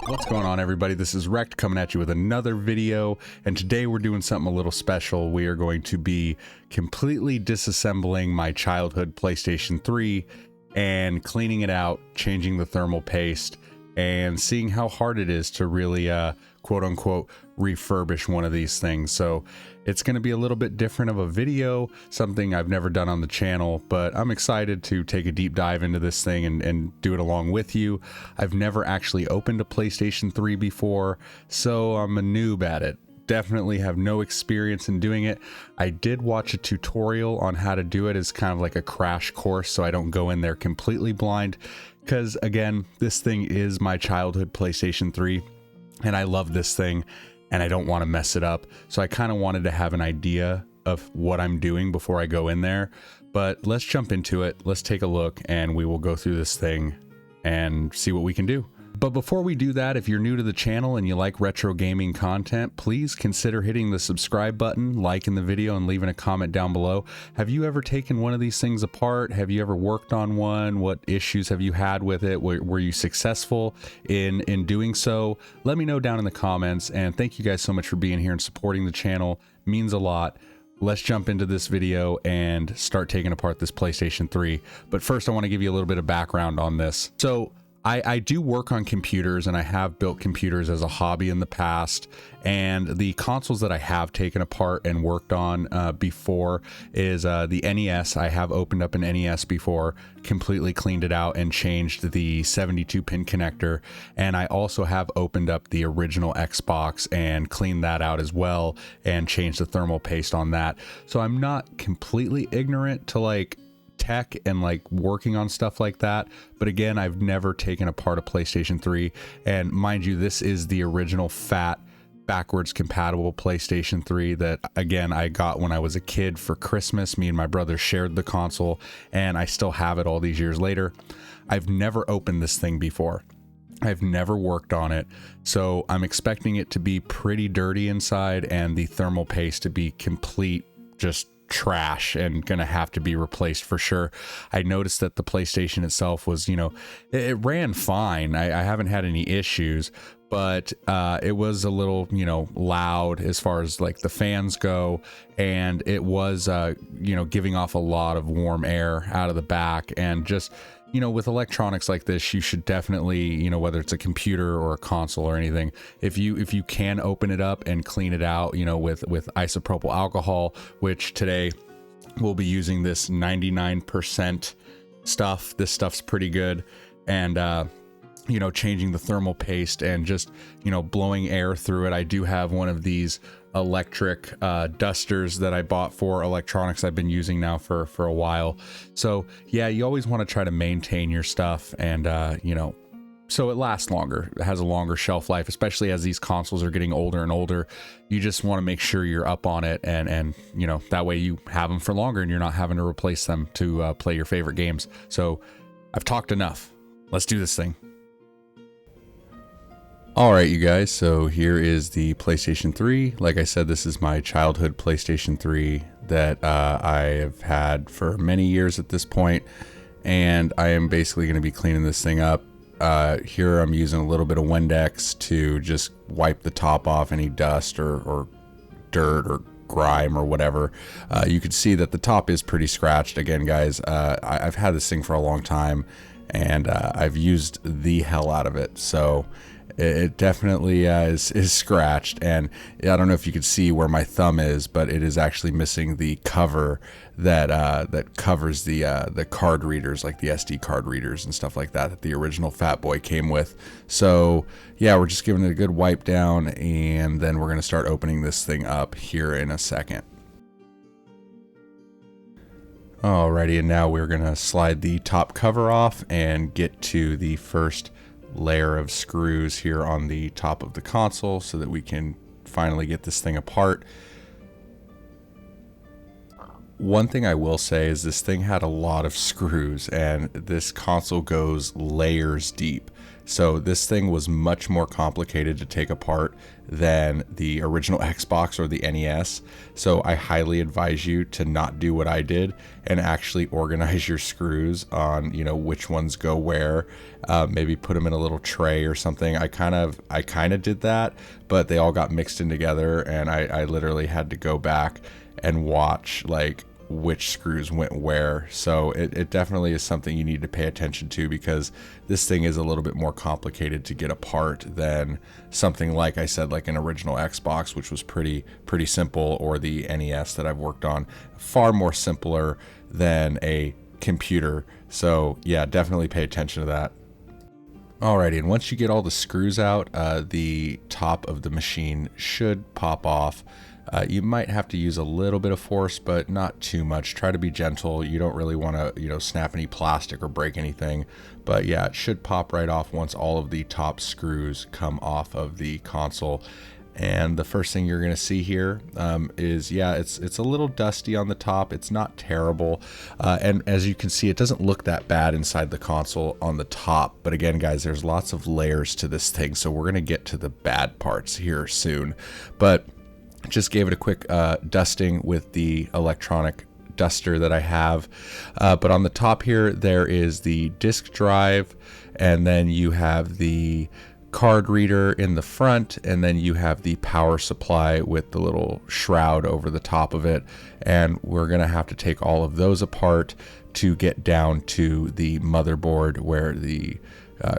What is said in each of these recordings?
What's going on, everybody? This is Wrecked coming at you with another video, and today we're doing something a little special. We are going to be completely disassembling my childhood PlayStation 3 and cleaning it out, changing the thermal paste, and seeing how hard it is to really quote-unquote refurbish one of these things. So it's going to be a little bit different of a video, something I've never done on the channel, but I'm excited to take a deep dive into this thing and do it along with you. I've never actually opened a PlayStation 3 before, so I'm a noob at it. Definitely have no experience in doing it. I did watch a tutorial on how to do it as kind of like a crash course, so I don't go in there completely blind, because again, this thing is my childhood PlayStation 3 and I love this thing and I don't want to mess it up. So I kind of wanted to have an idea of what I'm doing before I go in there. But let's jump into it. Let's take a look and we will go through this thing and see what we can do. But before we do that, if you're new to the channel and you like retro gaming content, please consider hitting the subscribe button, liking the video, and leaving a comment down below. Have you ever taken one of these things apart? Have you ever worked on one? What issues have you had with it? Were you successful in doing so? Let me know down in the comments, and thank you guys so much for being here and supporting the channel. It means a lot. Let's jump into this video and start taking apart this PlayStation 3. But first, I want to give you a little bit of background on this. So I do work on computers, and I have built computers as a hobby in the past, and the consoles that I have taken apart and worked on before is the NES. I have opened up an NES before, completely cleaned it out and changed the 72-pin connector, and I also have opened up the original Xbox and cleaned that out as well and changed the thermal paste on that. So I'm not completely ignorant to like tech and like working on stuff like that, but again, I've never taken apart a PlayStation 3, and mind you, this is the original fat backwards compatible PlayStation 3 that again I got when I was a kid for Christmas. Me and my brother shared the console, and I still have it all these years later. I've never opened this thing before. I've never worked on it, so I'm expecting it to be pretty dirty inside and the thermal paste to be complete just trash and gonna have to be replaced for sure. I noticed that the PlayStation itself was, you know, it ran fine. I haven't had any issues, but it was a little, you know, loud as far as like the fans go, and it was you know, giving off a lot of warm air out of the back. And just, you know, with electronics like this, you should definitely, you know, whether it's a computer or a console or anything, if you can open it up and clean it out, you know, with isopropyl alcohol, which today we'll be using this 99% stuff. This stuff's pretty good. And you know, changing the thermal paste and just, you know, blowing air through it. I do have one of these electric dusters that I bought for electronics I've been using now for a while. So yeah, you always want to try to maintain your stuff, and you know, so it lasts longer. It has a longer shelf life, especially as these consoles are getting older and older. You just want to make sure you're up on it, and you know, that way you have them for longer and you're not having to replace them to play your favorite games. So I've talked enough. Let's do this thing. Alright, you guys, so here is the PlayStation 3. Like I said, this is my childhood PlayStation 3 that I have had for many years at this point, and I am basically going to be cleaning this thing up. Here I'm using a little bit of Windex to just wipe the top off any dust or dirt or grime or whatever. You can see that the top is pretty scratched. Again, guys, I've had this thing for a long time, and I've used the hell out of it, so it definitely is scratched. And I don't know if you can see where my thumb is, but it is actually missing the cover that covers the card readers, like the SD card readers and stuff like that the original Fat Boy came with. So yeah, we're just giving it a good wipe down, and then we're going to start opening this thing up here in a second. Alrighty, and now we're going to slide the top cover off and get to the first layer of screws here on the top of the console so that we can finally get this thing apart. One thing I will say is this thing had a lot of screws, and this console goes layers deep. So this thing was much more complicated to take apart than the original Xbox or the NES. So I highly advise you to not do what I did and actually organize your screws on, you know, which ones go where. Maybe put them in a little tray or something. I kind of did that, but they all got mixed in together, and I literally had to go back and watch like which screws went where. So it definitely is something you need to pay attention to, because this thing is a little bit more complicated to get apart than something like I said, like an original Xbox, which was pretty simple, or the NES that I've worked on, far more simpler than a computer. So yeah, definitely pay attention to that. Alrighty, and once you get all the screws out, the top of the machine should pop off. You might have to use a little bit of force, but not too much. Try to be gentle. You don't really want to, you know, snap any plastic or break anything. But yeah, it should pop right off once all of the top screws come off of the console. And the first thing you're going to see here is, yeah, it's a little dusty on the top. It's not terrible. And as you can see, it doesn't look that bad inside the console on the top. But again, guys, there's lots of layers to this thing. So we're going to get to the bad parts here soon. But just gave it a quick dusting with the electronic duster that I have. But on the top here, there is the disk drive, and then you have the card reader in the front, and then you have the power supply with the little shroud over the top of it. And we're gonna have to take all of those apart to get down to the motherboard where the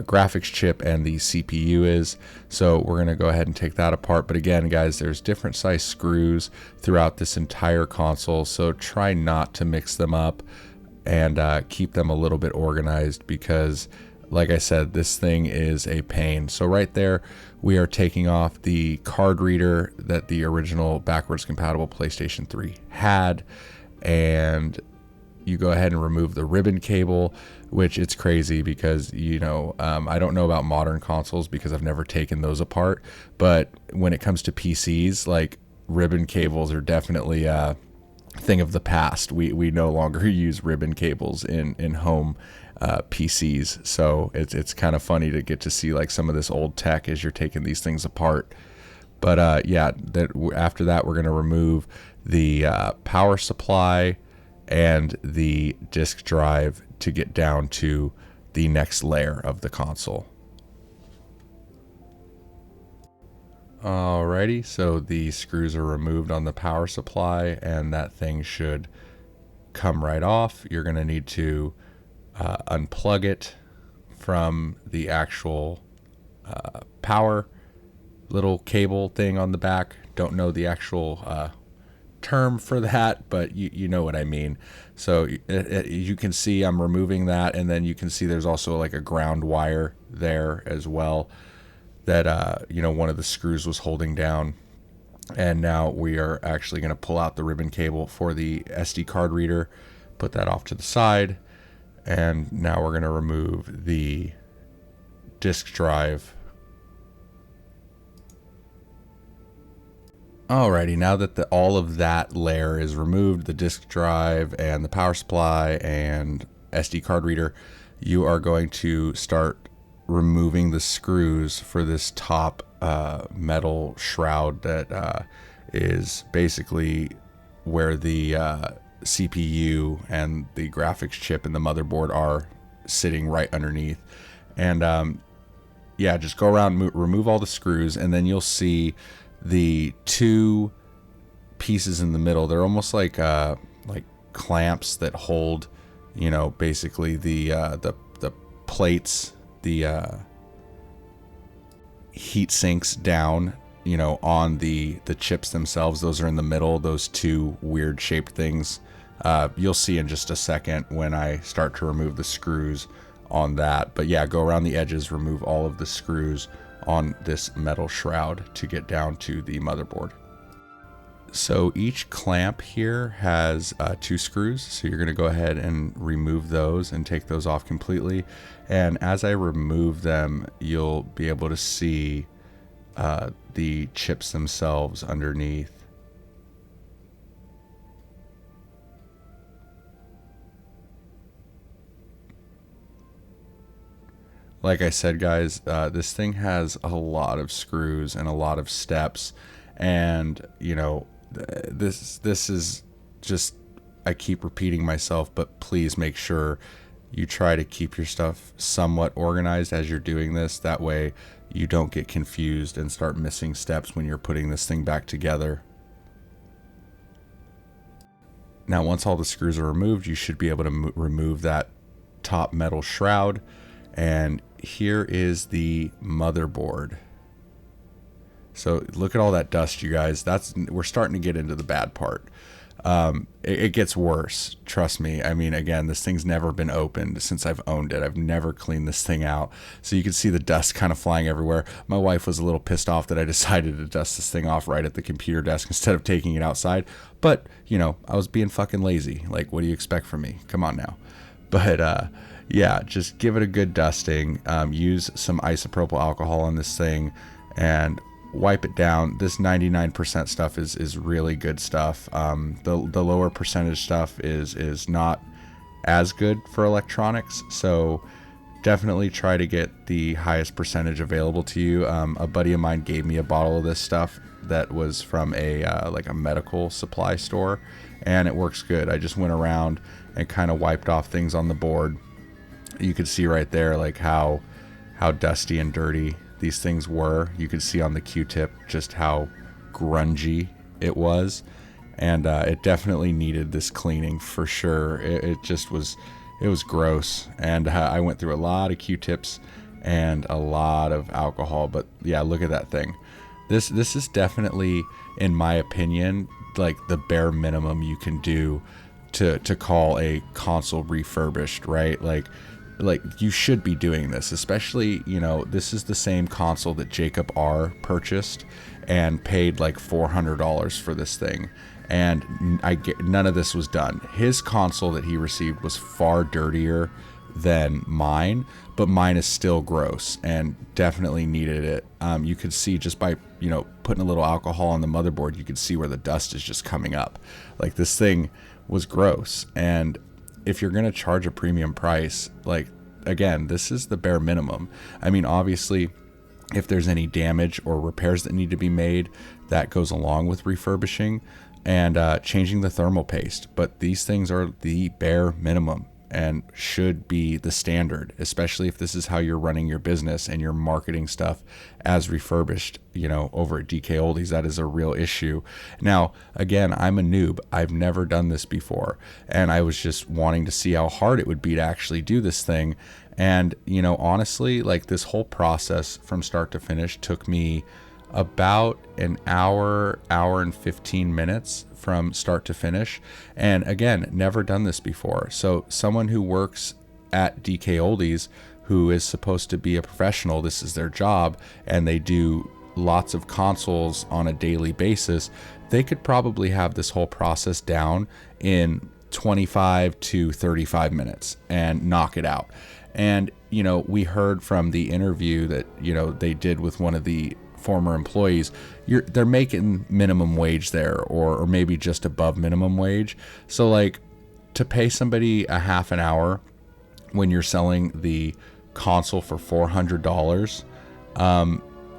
graphics chip and the CPU is. So we're going to go ahead and take that apart. But again, guys, there's different size screws throughout this entire console, so try not to mix them up, and keep them a little bit organized, because like I said, this thing is a pain. So right there, we are taking off the card reader that the original backwards compatible PlayStation 3 had, and you go ahead and remove the ribbon cable, which it's crazy because, you know, I don't know about modern consoles because I've never taken those apart, but when it comes to PCs, like, ribbon cables are definitely a thing of the past. We no longer use ribbon cables in home PCs, so it's kind of funny to get to see like some of this old tech as you're taking these things apart. But yeah, after that, we're going to remove the power supply and the disk drive to get down to the next layer of the console. Alrighty, so the screws are removed on the power supply, and that thing should come right off. You're going to need to unplug it from the actual power little cable thing on the back. Don't know the actual term for that, but you know what I mean. So you can see I'm removing that, and then you can see there's also like a ground wire there as well that you know, one of the screws was holding down. And now we are actually going to pull out the ribbon cable for the SD card reader, put that off to the side, and now we're going to remove the disk drive. Alrighty, now that all of that layer is removed, the disk drive and the power supply and SD card reader, you are going to start removing the screws for this top metal shroud that is basically where the CPU and the graphics chip and the motherboard are sitting right underneath. And yeah, just go around, remove all the screws, and then you'll see the two pieces in the middle. They're almost like clamps that hold, you know, basically the plates, the heat sinks down, you know, on the chips themselves. Those are in the middle, those two weird shaped things. You'll see in just a second when I start to remove the screws on that. But yeah, go around the edges, remove all of the screws on this metal shroud to get down to the motherboard. So each clamp here has 2 screws, so you're going to go ahead and remove those and take those off completely. And as I remove them, you'll be able to see the chips themselves underneath. like I said, guys, this thing has a lot of screws and a lot of steps, and you know, this is just, I keep repeating myself, but please make sure you try to keep your stuff somewhat organized as you're doing this. That way you don't get confused and start missing steps when you're putting this thing back together. Now, once all the screws are removed, you should be able to remove that top metal shroud. And here is the motherboard. So look at all that dust, you guys. We're starting to get into the bad part. It gets worse, trust me. I mean, again, this thing's never been opened since I've owned it. I've never cleaned this thing out. So you can see the dust kind of flying everywhere. My wife was a little pissed off that I decided to dust this thing off right at the computer desk instead of taking it outside. But, you know, I was being fucking lazy. Like, what do you expect from me? Come on now. But, yeah, just give it a good dusting. Use some isopropyl alcohol on this thing and wipe it down. This 99% stuff is really good stuff. The lower percentage stuff is not as good for electronics, so definitely try to get the highest percentage available to you. A buddy of mine gave me a bottle of this stuff that was from a like a medical supply store, and it works good. I just went around and kind of wiped off things on the board. You could see right there like how dusty and dirty these things were. You could see on the Q-tip just how grungy it was, and it definitely needed this cleaning for sure. It was gross, and I went through a lot of Q-tips and a lot of alcohol. But yeah, look at that thing. This is definitely, in my opinion, like the bare minimum you can do to call a console refurbished, right? Like you should be doing this, especially, you know, this is the same console that jacobR purchased and paid like $400 for this thing, and none of this was done. His console that he received was far dirtier than mine, but mine is still gross and definitely needed it. You could see just by, you know, putting a little alcohol on the motherboard, you could see where the dust is just coming up. Like, this thing was gross. And if you're going to charge a premium price, like, again, this is the bare minimum. I mean, obviously, if there's any damage or repairs that need to be made, that goes along with refurbishing and changing the thermal paste. But these things are the bare minimum and should be the standard, especially if this is how you're running your business and you're marketing stuff as refurbished, you know, over at DKoldies. That is a real issue. Now, again, I'm a noob. I've never done this before, and I was just wanting to see how hard it would be to actually do this thing. And, you know, honestly, like, this whole process from start to finish took me about an hour and 15 minutes from start to finish. And again, never done this before. So someone who works at DKoldies, who is supposed to be a professional, this is their job, and they do lots of consoles on a daily basis, they could probably have this whole process down in 25 to 35 minutes and knock it out. And, you know, we heard from the interview that, you know, they did with one of the former employees, they're making minimum wage there, or maybe just above minimum wage. So, like, to pay somebody a half an hour when you're selling the console for $400,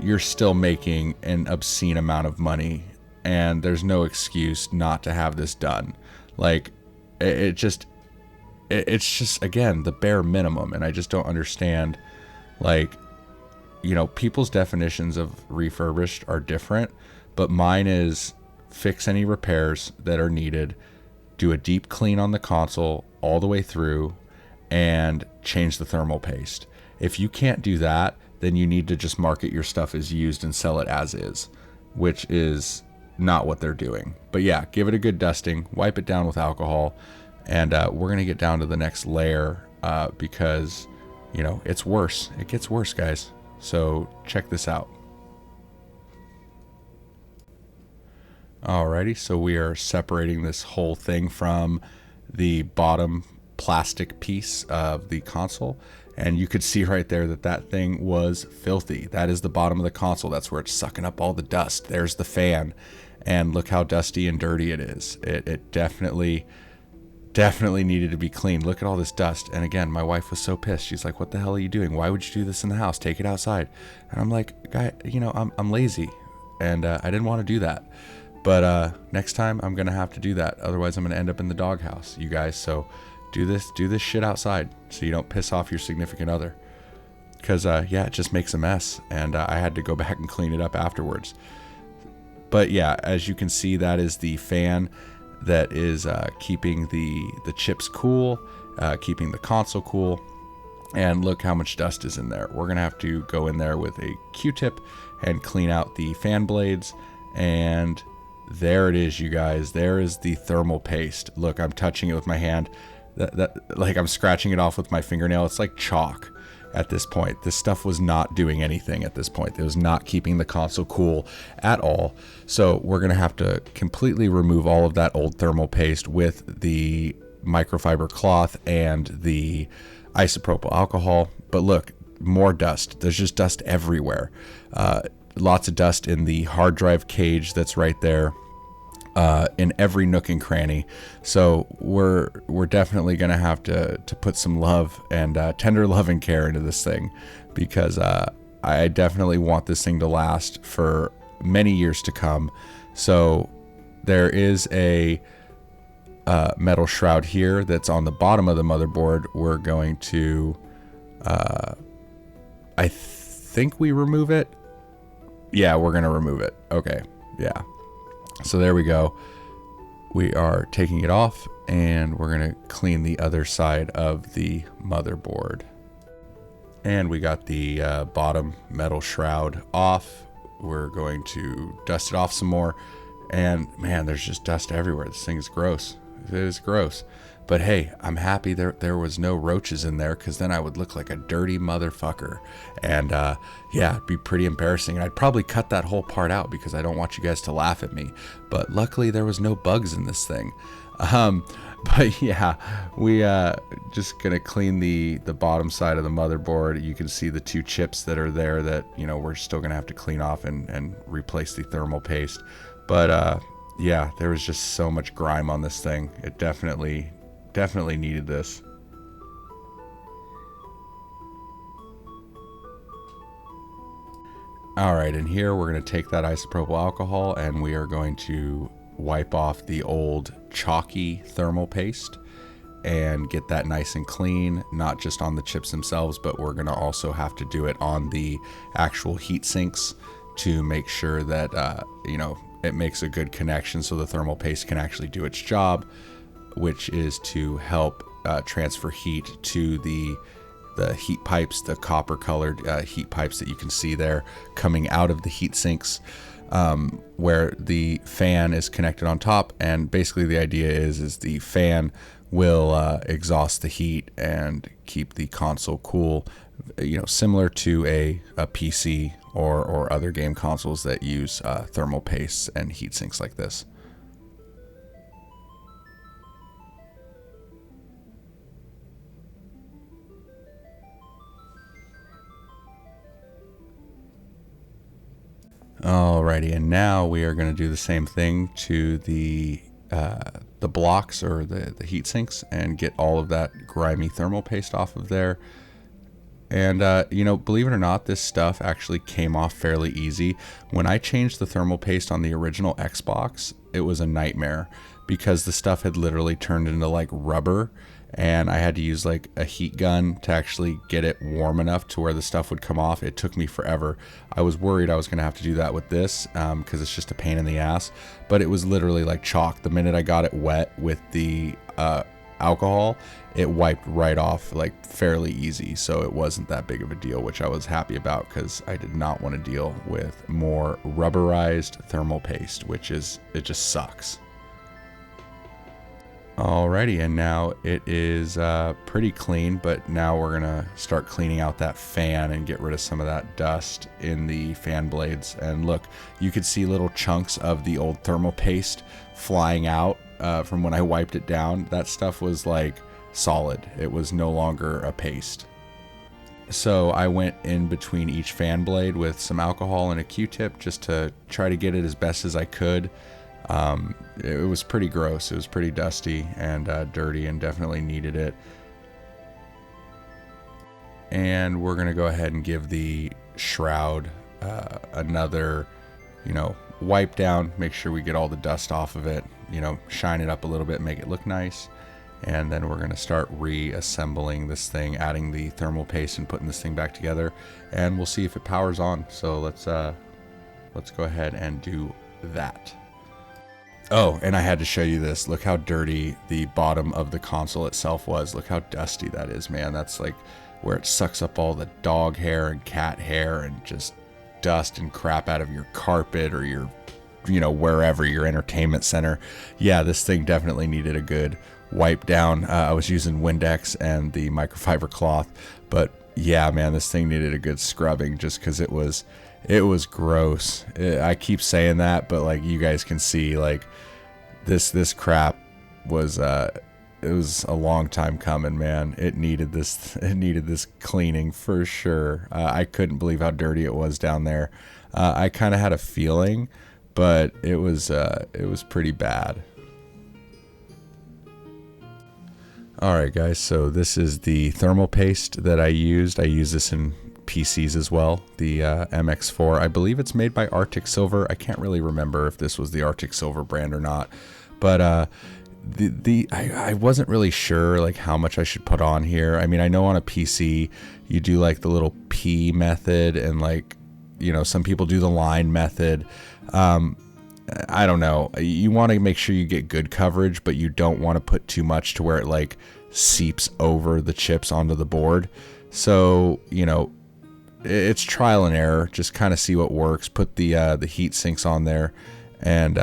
you're still making an obscene amount of money, and there's no excuse not to have this done. Like, it's just again the bare minimum. And I just don't understand, like, you know, people's definitions of refurbished are different, but mine is fix any repairs that are needed, do a deep clean on the console all the way through, and change the thermal paste. If you can't do that, then you need to just market your stuff as used and sell it as is, which is not what they're doing. But yeah, give it a good dusting, wipe it down with alcohol, and we're going to get down to the next layer because, you know, it's worse. It gets worse, guys. So check this out. Alrighty, so we are separating this whole thing from the bottom plastic piece of the console, and you could see right there that that thing was filthy. That is the bottom of the console. That's where it's sucking up all the dust. There's the fan, and look how dusty and dirty it is. It definitely definitely needed to be cleaned. Look at all this dust. And again, my wife was so pissed. She's like, what the hell are you doing? Why would you do this in the house? Take it outside. And I'm like, guy, you know, I'm lazy, and I didn't want to do that. But next time I'm gonna have to do that. Otherwise I'm gonna end up in the doghouse, you guys. So do this shit outside so you don't piss off your significant other. Because yeah, it just makes a mess, and I had to go back and clean it up afterwards. But yeah, as you can see, that is the fan that is keeping the chips cool, keeping the console cool. And look how much dust is in there. We're gonna have to go in there with a Q-tip and clean out the fan blades. And there it is, you guys. There is the thermal paste. Look, I'm touching it with my hand. That like I'm scratching it off with my fingernail. It's like chalk at this point. This stuff was not doing anything at this point. It was not keeping the console cool at all. So we're gonna have to completely remove all of that old thermal paste with the microfiber cloth and the isopropyl alcohol. But look, more dust. There's just dust everywhere. Lots of dust in the hard drive cage that's right there, in every nook and cranny. So we're definitely gonna have to put some love and tender love and care into this thing, because I definitely want this thing to last for many years to come. So there is a metal shroud here that's on the bottom of the motherboard. We're going to I think we remove it. Yeah, we're gonna remove it. Okay, yeah. So there we go. We are taking it off, and we're gonna clean the other side of the motherboard. And we got the bottom metal shroud off. We're going to dust it off some more. And man, there's just dust everywhere. This thing is gross. It is gross. But hey, I'm happy there was no roaches in there, because then I would look like a dirty motherfucker. And yeah, it'd be pretty embarrassing. And I'd probably cut that whole part out because I don't want you guys to laugh at me. But luckily there was no bugs in this thing. But yeah, we just gonna clean the bottom side of the motherboard. You can see the two chips that are there that, you know, we're still gonna have to clean off and replace the thermal paste. But yeah, there was just so much grime on this thing. It definitely needed this. All right, and here we're going to take that isopropyl alcohol, and we are going to wipe off the old chalky thermal paste and get that nice and clean, not just on the chips themselves, but we're going to also have to do it on the actual heat sinks to make sure that you know, it makes a good connection so the thermal paste can actually do its job, which is to help transfer heat to the heat pipes, the copper colored heat pipes that you can see there coming out of the heat sinks, where the fan is connected on top. And basically the idea is the fan will exhaust the heat and keep the console cool, you know, similar to a PC or other game consoles that use thermal pastes and heat sinks like this. Alrighty, and now we are going to do the same thing to the blocks or the heat sinks and get all of that grimy thermal paste off of there. And you know, believe it or not, this stuff actually came off fairly easy. When I changed the thermal paste on the original Xbox, it was a nightmare because the stuff had literally turned into like rubber, and I had to use like a heat gun to actually get it warm enough to where the stuff would come off. It took me forever. I was worried I was gonna have to do that with this because it's just a pain in the ass, but it was literally like chalk. The minute I got it wet with the alcohol, it wiped right off like fairly easy, so it wasn't that big of a deal, which I was happy about because I did not want to deal with more rubberized thermal paste, it just sucks. Alrighty, and now it is pretty clean, but now we're gonna start cleaning out that fan and get rid of some of that dust in the fan blades. And look, you could see little chunks of the old thermal paste flying out from when I wiped it down. That stuff was like solid. It was no longer a paste. So I went in between each fan blade with some alcohol and a Q-tip just to try to get it as best as I could. It was pretty gross. It was pretty dusty and dirty, and definitely needed it. And we're gonna go ahead and give the shroud another, wipe down, make sure we get all the dust off of it, shine it up a little bit, make it look nice. And then we're gonna start reassembling this thing, adding the thermal paste and putting this thing back together, and we'll see if it powers on. So let's go ahead and do that. Oh, and I had to show you this. Look how dirty the bottom of the console itself was. Look how dusty that is, man. That's like where it sucks up all the dog hair and cat hair and just dust and crap out of your carpet or your, wherever, your entertainment center. Yeah, this thing definitely needed a good wipe down. I was using Windex and the microfiber cloth, but yeah, man, this thing needed a good scrubbing just because it was gross. I keep saying that, but like you guys can see, like this crap was it was a long time coming, man. It needed this cleaning for sure. I couldn't believe how dirty it was down there. I kind of had a feeling, but it was pretty bad. All right, guys, so this is the thermal paste that I used. I use this in PCs as well, the MX4. I believe it's made by Arctic Silver. I can't really remember if this was the Arctic Silver brand or not, but I wasn't really sure like how much I should put on here. I mean, I know on a PC you do like the little P method, and like, some people do the line method. I don't know. You want to make sure you get good coverage, but you don't want to put too much to where it like seeps over the chips onto the board. So, it's trial and error. Just kind of see what works. Put the heat sinks on there and,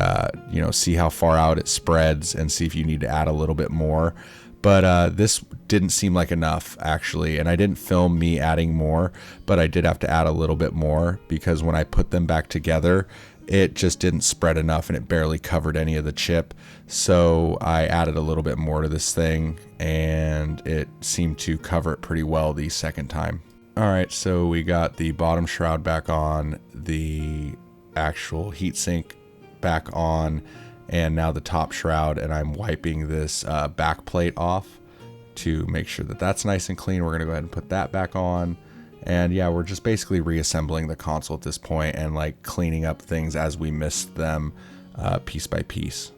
see how far out it spreads and see if you need to add a little bit more. But this didn't seem like enough, actually, and I didn't film me adding more, but I did have to add a little bit more because when I put them back together, it just didn't spread enough and it barely covered any of the chip. So I added a little bit more to this thing and it seemed to cover it pretty well the second time. All right, so we got the bottom shroud back on, the actual heatsink back on, and now the top shroud, and I'm wiping this back plate off to make sure that that's nice and clean. We're gonna go ahead and put that back on. And yeah, we're just basically reassembling the console at this point and like cleaning up things as we missed them piece by piece.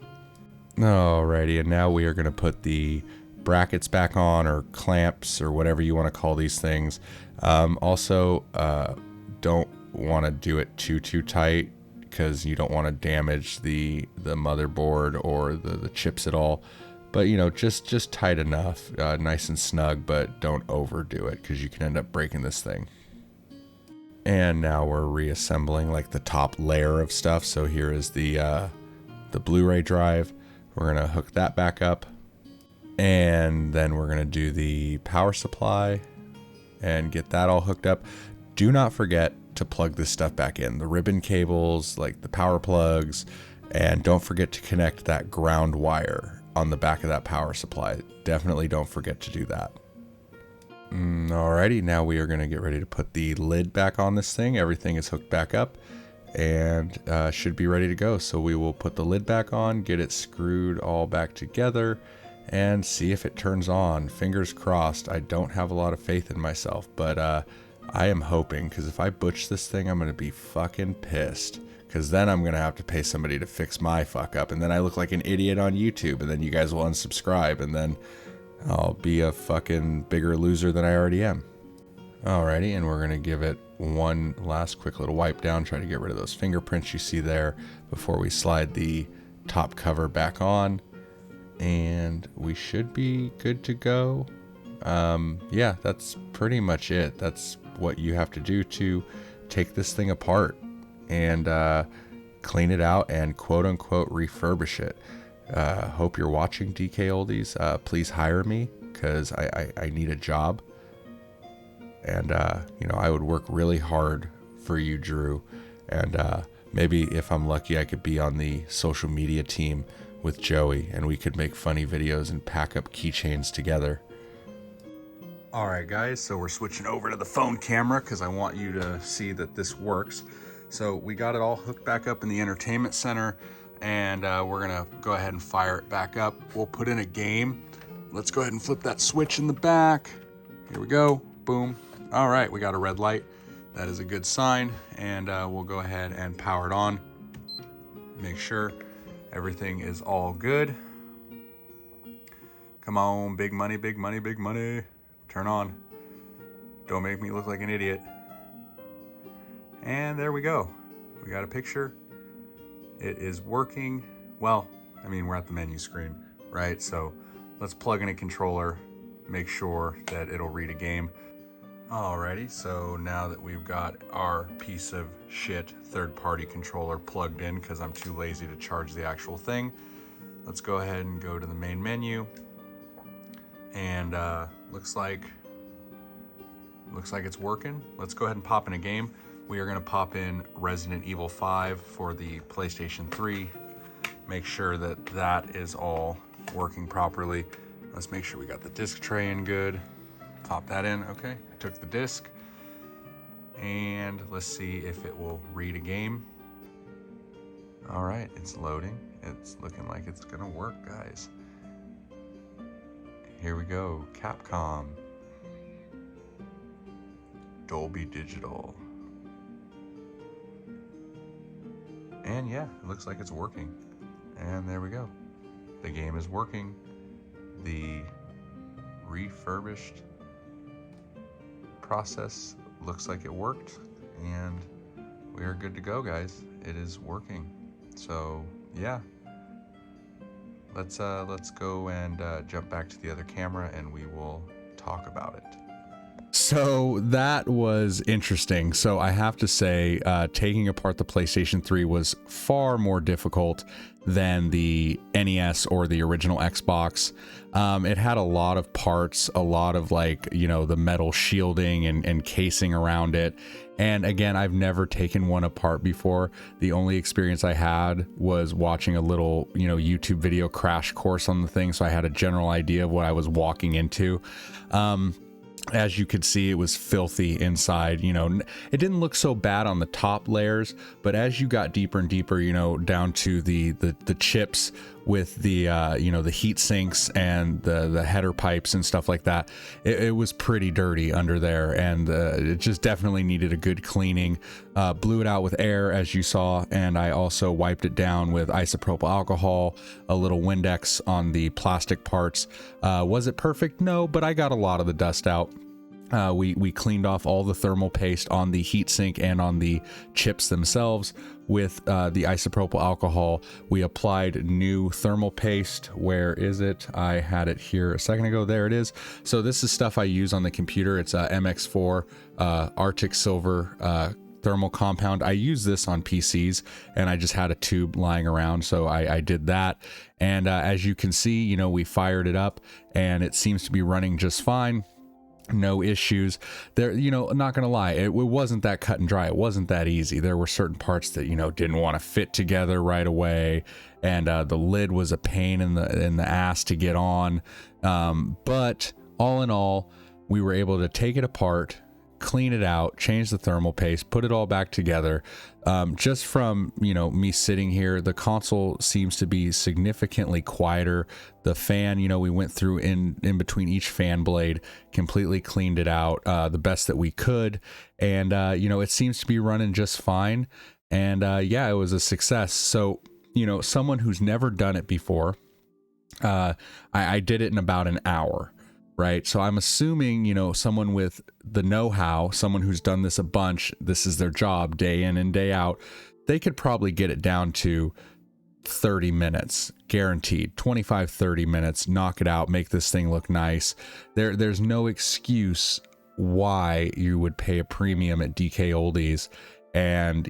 Alrighty, and now we are gonna put the brackets back on, or clamps, or whatever you want to call these things. Also, don't want to do it too tight because you don't want to damage the motherboard or the chips at all. But just tight enough, nice and snug, but don't overdo it because you can end up breaking this thing. And now we're reassembling like the top layer of stuff. So here is the Blu-ray drive. We're gonna hook that back up, and then we're gonna do the power supply and get that all hooked up. Do not forget to plug this stuff back in, the ribbon cables, like the power plugs, and don't forget to connect that ground wire on the back of that power supply. Definitely don't forget to do that. Alrighty, now we are going to get ready to put the lid back on this thing. Everything is hooked back up and should be ready to go. So we will put the lid back on, get it screwed all back together, and see if it turns on. Fingers crossed. I don't have a lot of faith in myself, but I am hoping, because if I butch this thing, I'm going to be fucking pissed. Because then I'm going to have to pay somebody to fix my fuck up. And then I look like an idiot on YouTube. And then you guys will unsubscribe. And then I'll be a fucking bigger loser than I already am. Alrighty, and we're going to give it one last quick little wipe down. Try to get rid of those fingerprints you see there before we slide the top cover back on. And we should be good to go. Yeah, that's pretty much it. That's what you have to do to take this thing apart and clean it out and quote unquote refurbish it. Hope you're watching, DKoldies. Please hire me because I need a job, and I would work really hard for you, Drew, and maybe if I'm lucky I could be on the social media team with Joey and we could make funny videos and pack up keychains together. Alright guys, so we're switching over to the phone camera because I want you to see that this works. So we got it all hooked back up in the entertainment center, and we're gonna go ahead and fire it back up. We'll put in a game. Let's go ahead and flip that switch in the back. Here we go, boom. All right, we got a red light. That is a good sign, and we'll go ahead and power it on. Make sure everything is all good. Come on, big money, big money, big money. Turn on. Don't make me look like an idiot. And there we go. We got a picture. It is working. Well, I mean, we're at the menu screen, right? So let's plug in a controller, make sure that it'll read a game. Alrighty, so now that we've got our piece of shit third-party controller plugged in, because I'm too lazy to charge the actual thing, let's go ahead and go to the main menu. And looks like it's working. Let's go ahead and pop in a game. We are gonna pop in Resident Evil 5 for the PlayStation 3. Make sure that that is all working properly. Let's make sure we got the disc tray in good. Pop that in, okay. I took the disc. And let's see if it will read a game. All right, it's loading. It's looking like it's gonna work, guys. Here we go, Capcom. Dolby Digital. And yeah, it looks like it's working. And there we go. The game is working. The refurbished process looks like it worked, and we are good to go, guys. It is working. So yeah, let's go and jump back to the other camera, and we will talk about it. So that was interesting. So I have to say, taking apart the PlayStation 3 was far more difficult than the NES or the original Xbox. It had a lot of parts, a lot of the metal shielding and casing around it. And again, I've never taken one apart before. The only experience I had was watching a little, YouTube video crash course on the thing. So I had a general idea of what I was walking into. As you could see, it was filthy inside. It didn't look so bad on the top layers, but as you got deeper and deeper, down to the chips with the the heat sinks and the header pipes and stuff like that, it was pretty dirty under there, and it just definitely needed a good cleaning. Blew it out with air, as you saw, and I also wiped it down with isopropyl alcohol, a little Windex on the plastic parts. Was it perfect? No, but I got a lot of the dust out. We cleaned off all the thermal paste on the heatsink and on the chips themselves with the isopropyl alcohol. We applied new thermal paste. Where is it? I had it here a second ago. There it is. So this is stuff I use on the computer. It's a MX4 Arctic Silver thermal compound. I use this on PCs, and I just had a tube lying around, so I did that. And as you can see, we fired it up, and it seems to be running just fine. No issues there. Not gonna lie, it wasn't that cut and dry. It wasn't that easy. There were certain parts that didn't want to fit together right away, and the lid was a pain in the ass to get on. But all in all, we were able to take it apart, clean it out, change the thermal paste, put it all back together. Just from me sitting here, the console seems to be significantly quieter. The fan, we went through in between each fan blade, completely cleaned it out the best that we could, and it seems to be running just fine. And yeah, it was a success. So someone who's never done it before, I did it in about an hour. Right. So I'm assuming, someone with the know-how, someone who's done this a bunch, this is their job day in and day out, they could probably get it down to 30 minutes, guaranteed, 25, 30 minutes, knock it out, make this thing look nice. There's no excuse why you would pay a premium at DKoldies and,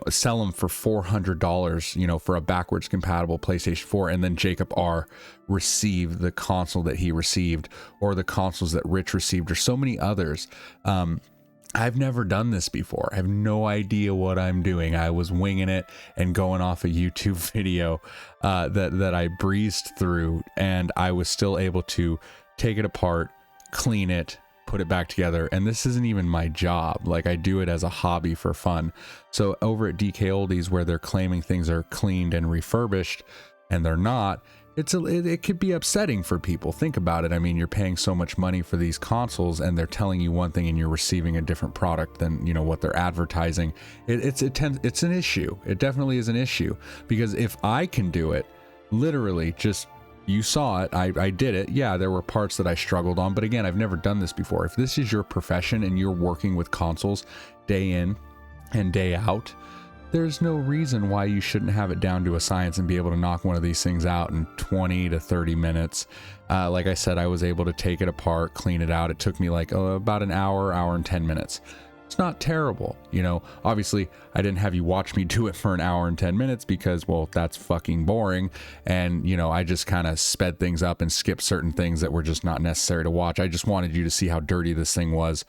sell them for $400, for a backwards compatible PlayStation 4, and then jacobR receive the console that he received, or the consoles that Rich received, or so many others. I've never done this before. I have no idea what I'm doing. I was winging it and going off a YouTube video that I breezed through, and I was still able to take it apart, clean it, put it back together. And this isn't even my job. Like, I do it as a hobby for fun. So over at DKoldies, where they're claiming things are cleaned and refurbished and they're not, it could be upsetting for people. Think about it. I mean, you're paying so much money for these consoles and they're telling you one thing and you're receiving a different product than, you know, what they're advertising. It's an issue. It definitely is an issue, because if I can do it, literally, just, you saw it, I did it. Yeah, there were parts that I struggled on, but again, I've never done this before. If this is your profession and you're working with consoles day in and day out, there's no reason why you shouldn't have it down to a science and be able to knock one of these things out in 20 to 30 minutes. Like I said, I was able to take it apart, clean it out. It took me like about an hour and 10 minutes. It's not terrible. You know, obviously I didn't have you watch me do it for an hour and 10 minutes because, well, that's fucking boring. And, you know, I just kind of sped things up and skipped certain things that were just not necessary to watch. I just wanted you to see how dirty this thing was.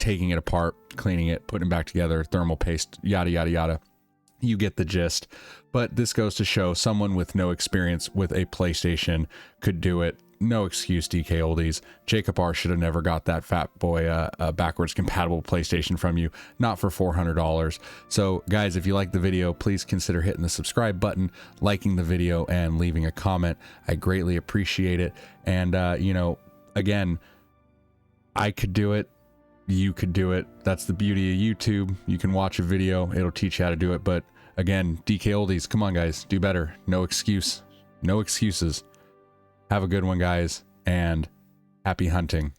Taking it apart, cleaning it, putting it back together, thermal paste, yada, yada, yada. You get the gist. But this goes to show someone with no experience with a PlayStation could do it. No excuse, DKoldies. jacobR should have never got that fat boy backwards compatible PlayStation from you. Not for $400. So guys, if you like the video, please consider hitting the subscribe button, liking the video, and leaving a comment. I greatly appreciate it. And, you know, again, I could do it. You could do it. That's the beauty of YouTube. You can watch a video, it'll teach you how to do it. But again, DKoldies, come on guys, do better. No excuse. No excuses. Have a good one, guys, and happy hunting.